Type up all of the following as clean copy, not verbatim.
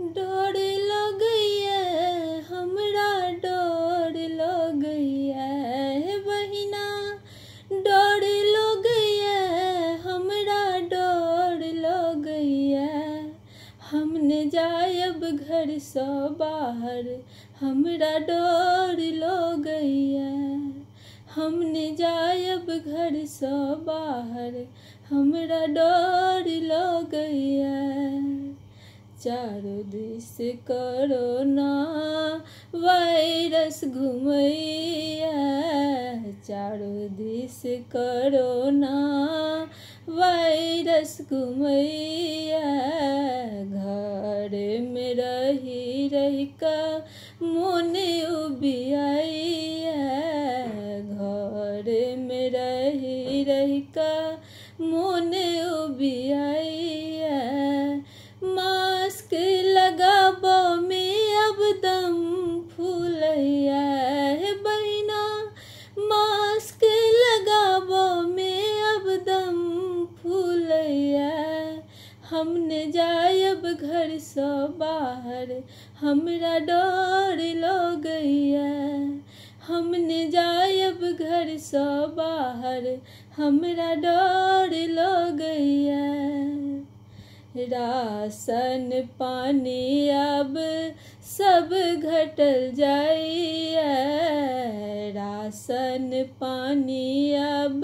डोर लगैया हमरा डोर लगैया हे बहिना, डोर लगैया हमरा डोर लगैया। हमने जायब घर से बाहर हमरा डोर लगैया। हमने जायब घर से बाहर हमरा डोर लगैया। चारों दिस कोरोना वायरस घुमैया। चारों दिस कोरोना वायरस घुमैया। घर में रही रही का मोन उबियाइया। घर में रही रही का मोन उबियाइया। मास्क लगाबो में अब दम फूलैया हे बहिना। मास्क लगाबो में अब दम फूलैया। हमने जायब घर से बाहर हमरा डोर लगैया। हमने जायब घर से बाहर हमरा डोर लगैया। राशन पानी अब सब घटल जाइया। राशन पानी अब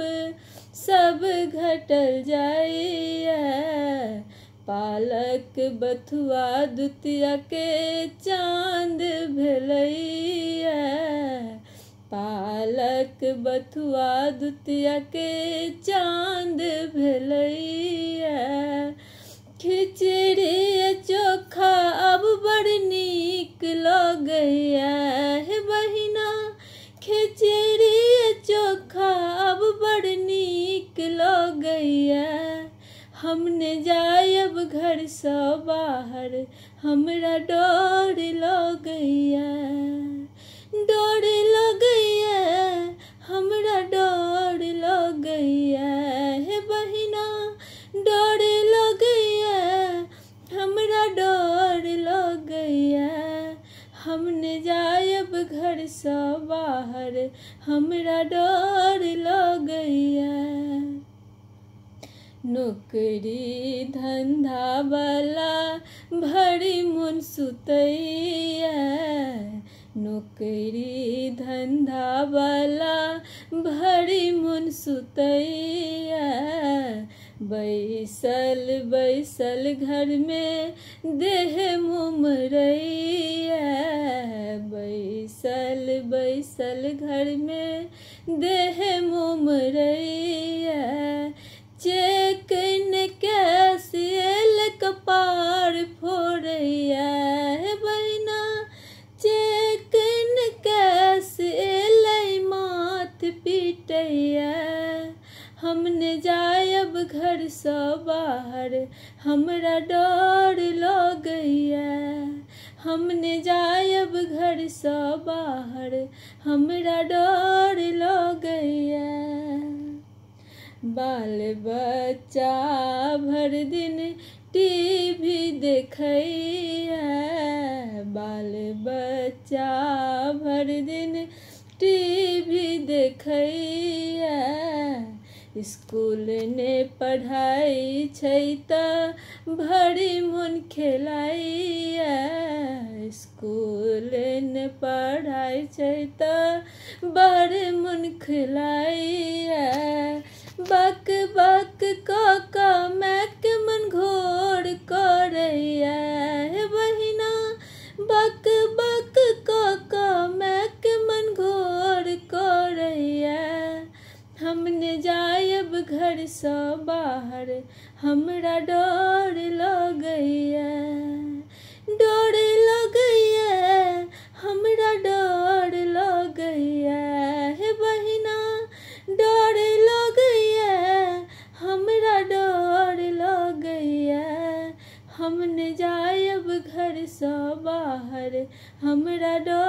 सब घटल जाइया। पालक बथुआ दुतिया के चांद भेलैया। पालक बथुआ दुतिया के चांद भेलैया। खिचड़ी चोखा अब बड़ नीक लगैया हे बहिना। खिचड़ी चोखा अब बड़ नीक लगैया। हमने जायब घर से बाहर हमरा डोर लगैया। डोर लगैया हमरा डोर लगैया हे बहिना। डोर लगैया हमरा डोर लगैया। हमने जायब घर से बाहर हमरा डोर लगैया। नौकरी धंधा वाला भरी मन सुतैया। नौकरी धंधा वाला भरी मन सुतैया। बैसल बैसल घर में देह मुमरैया। बैसल बैसल घर में देह मुमरैया। चेक न कैसियल कपार फोड़ैया हे बहिना। चेक न कैसियल माथ पीटैया। हमने जायब घर से बाहर हमरा डोर लगैया। हमने जायब घर से बाहर हमरा डोर लगैया। बाल बच्चा भर दिन टीवी देखैया। बाल बच्चा भर दिन टीवी देखैया। स्कूल ने पढ़ाई छै त भरी मन खेलाइया। स्कूल ने पढ़ाई छै त बड़ मन खेलाइया। बक बक काका मैक मन घोर करैया हे बहिना। बक बक काका मैक मन घोर करैया। हमने जायब घर से बाहर हमरा डोर लगैया। डोर लगैया हमरा डोर लगैया हे बहिना। डोर लगैया हमरा डोर लगैया। हमने जायब घर से बाहर हमरा डोर